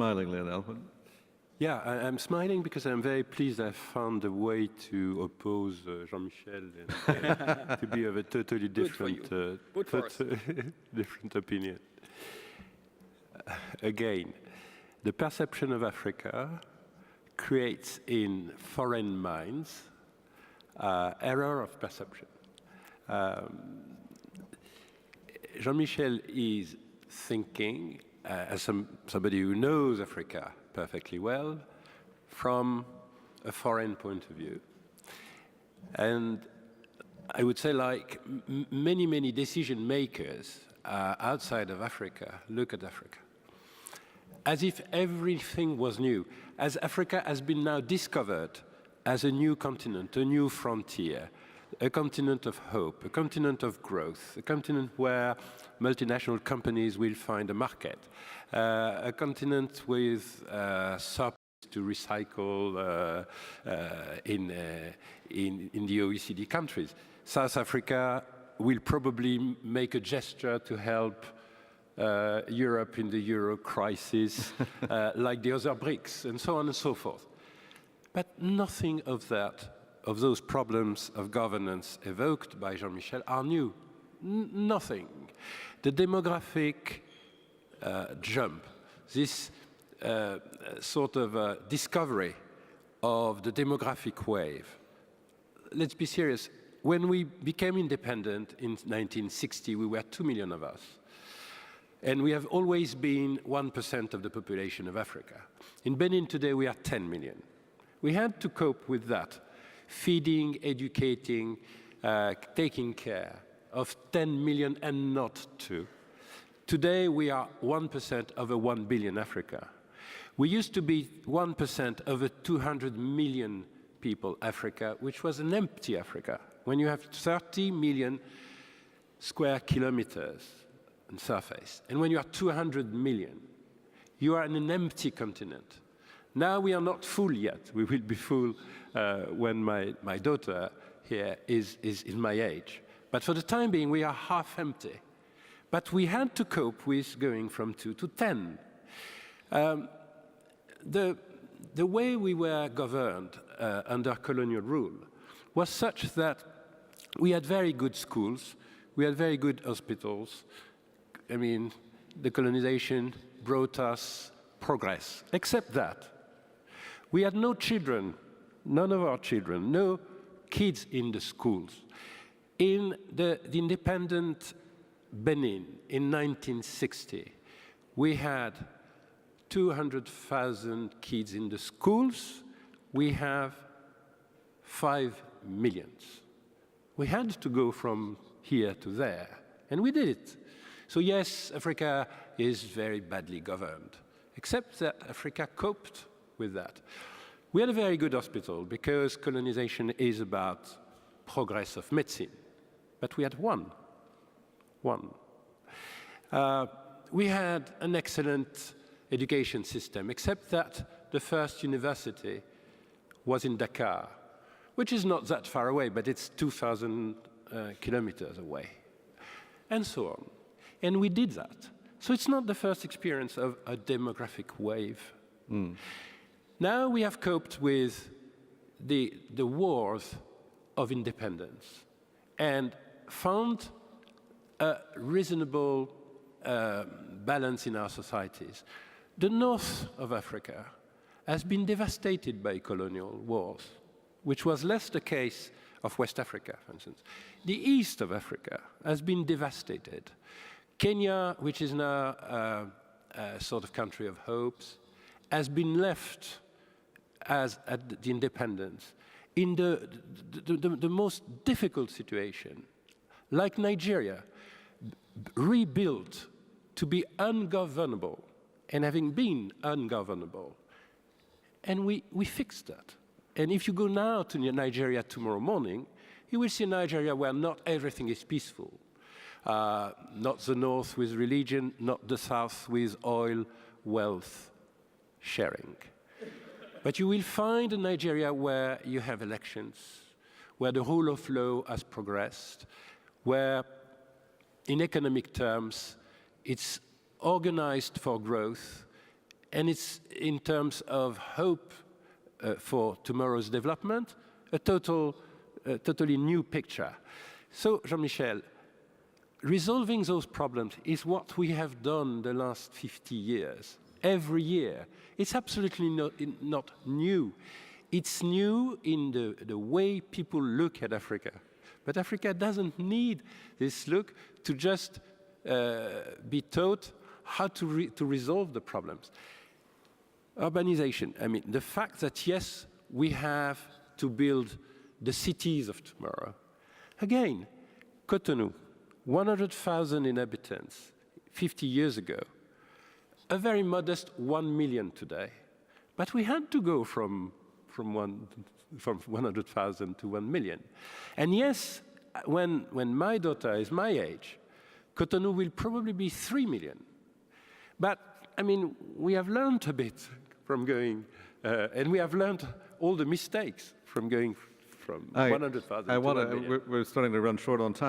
smiling, Lionel. Yeah, I'm smiling because I'm very pleased I found a way to oppose Jean-Michel and to be of a totally different, different opinion. Again, the perception of Africa creates in foreign minds error of perception. Jean-Michel is thinking, as somebody who knows Africa perfectly well, from a foreign point of view. And I would say, like many decision makers outside of Africa, look at Africa as if everything was new, as Africa has been now discovered as a new continent, a new frontier, a continent of hope, a continent of growth, a continent where multinational companies will find a market, a continent with surplus to recycle in the OECD countries. South Africa will probably make a gesture to help Europe in the euro crisis, like the other BRICS, and so on and so forth. But nothing of that, of those problems of governance evoked by Jean-Michel are new. Nothing. The demographic jump, this sort of discovery of the demographic wave. Let's be serious. When we became independent in 1960, we were 2 million of us. And we have always been 1% of the population of Africa. In Benin today, we are 10 million. We had to cope with that, feeding, educating, taking care of 10 million and not 2. Today, we are 1% of a 1 billion Africa. We used to be 1% of a 200 million people Africa, which was an empty Africa. When you have 30 million square kilometers on surface, and when you are 200 million, you are in an empty continent. Now we are not full yet. We will be full when my daughter here is my age. But for the time being, we are half empty. But we had to cope with going from 2 to 10. The way we were governed under colonial rule was such that we had very good schools, we had very good hospitals. I mean, the colonization brought us progress, except that we had no children, none of our children, no kids in the schools. In the independent Benin in 1960, we had 200,000 kids in the schools. We have 5 million. We had to go from here to there, and we did it. So yes, Africa is very badly governed, except that Africa coped with that. We had a very good hospital because colonization is about progress of medicine, but we had one. We had an excellent education system, except that the first university was in Dakar, which is not that far away, but it's 2,000 kilometers away, and so on. And we did that. So it's not the first experience of a demographic wave. Now we have coped with the wars of independence and found a reasonable balance in our societies. The north of Africa has been devastated by colonial wars, which was less the case of West Africa, for instance. The east of Africa has been devastated. Kenya, which is now a sort of country of hopes, has been left at the independence in the most difficult situation, like Nigeria, rebuilt to be ungovernable, and having been ungovernable. And we fixed that. And if you go now to Nigeria tomorrow morning, you will see Nigeria where not everything is peaceful. Not the north with religion, not the south with oil, wealth, sharing. But you will find a Nigeria where you have elections, where the rule of law has progressed, where, in economic terms, it's organized for growth, and it's in terms of hope for tomorrow's development, a totally new picture. So, Jean-Michel, resolving those problems is what we have done the last 50 years, every year. It's absolutely not new. It's new in the way people look at Africa. But Africa doesn't need this look to just be taught how to resolve the problems. Urbanization, I mean, the fact that, yes, we have to build the cities of tomorrow. Again, Cotonou, 100,000 inhabitants 50 years ago, a very modest 1 million today. But we had to go from 100,000 to 1 million. And yes, when my daughter is my age, Cotonou will probably be 3 million. But, I mean, we have learned a bit from going, and we have learned all the mistakes from going from 100,000 to 1 million. We're starting to run short on time.